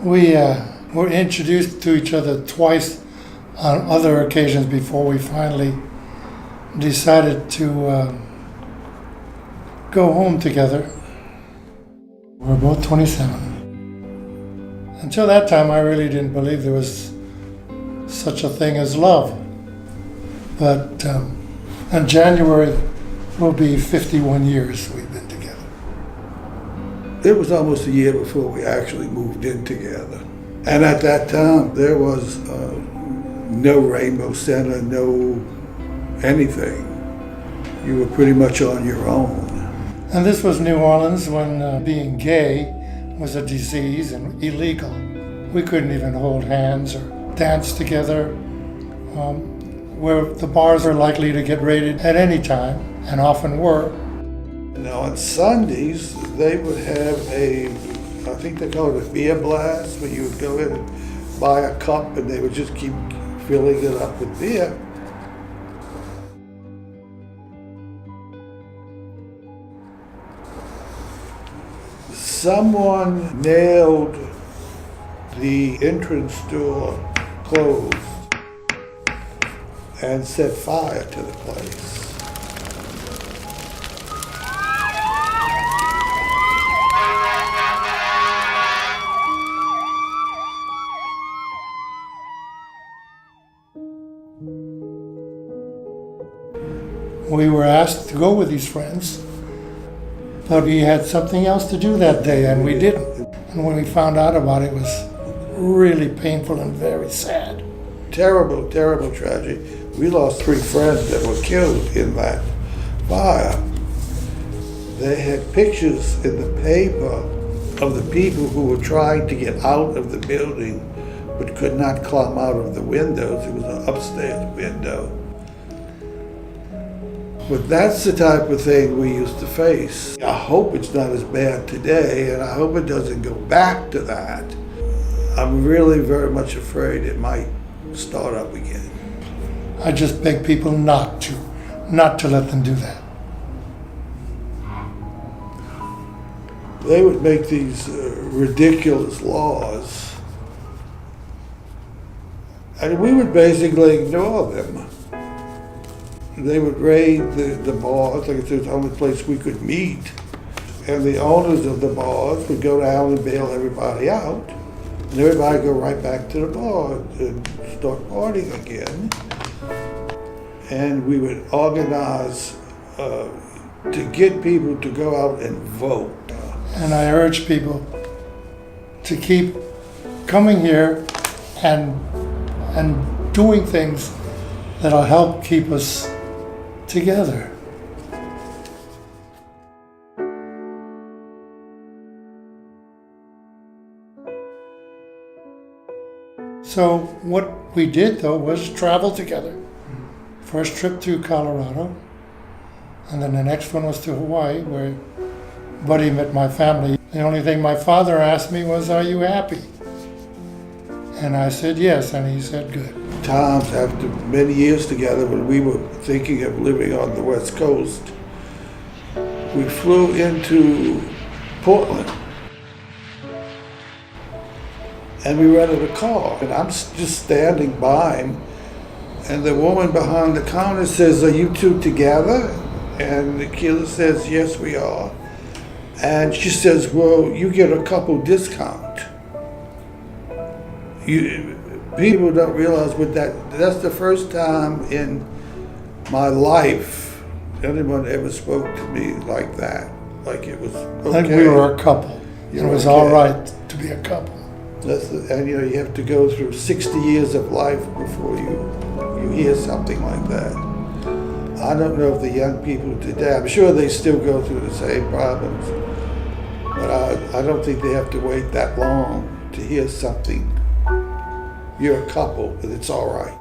We were introduced to each other twice on other occasions before we finally decided to go home together. We were both 27. Until that time, I really didn't believe there was such a thing as love. But in January will be 51 years we've been together. It was almost a year before we actually moved in together. And at that time, there was no Rainbow Center, no anything. You were pretty much on your own. And this was New Orleans when being gay was a disease and illegal. We couldn't even hold hands or dance together, where the bars were likely to get raided at any time, and often were. Now on Sundays, they would have I think they call it a beer blast, where you would go in and buy a cup and they would just keep filling it up with beer. Someone nailed the entrance door closed and set fire to the place. We were asked to go with these friends, but we had something else to do that day, and we didn't. And when we found out about it, it was really painful and very sad. Terrible, terrible tragedy. We lost 3 friends that were killed in that fire. They had pictures in the paper of the people who were trying to get out of the building but could not climb out of the windows. It was an upstairs window. But that's the type of thing we used to face. I hope it's not as bad today, and I hope it doesn't go back to that. I'm really very much afraid it might start up again. I just beg people not to let them do that. They would make these ridiculous laws, and we would basically ignore them. They would raid the bars, like it was the only place we could meet. And the owners of the bars would go down and bail everybody out. And everybody would go right back to the bar and start partying again. And we would organize to get people to go out and vote. And I urge people to keep coming here and doing things that'll help keep us together. So what we did though was travel together. First trip to Colorado, and then the next one was to Hawaii, where Buddy met my family. The only thing my father asked me was, "Are you happy?" And I said yes, and he said good. Times after many years together, when we were thinking of living on the West Coast, we flew into Portland and we rented a car, and I'm just standing by him, and the woman behind the counter says, "Are you two together?" And Kila says, "Yes, we are." And she says, "Well, you get a couple discount." People don't realize what that's the first time in my life anyone ever spoke to me like that. Like it was okay. Like we were a couple. It was okay. all right to be a couple. And you have to go through 60 years of life before you hear something like that. I don't know if the young people today, I'm sure they still go through the same problems, but I don't think they have to wait that long to hear something. You're a couple, but it's all right.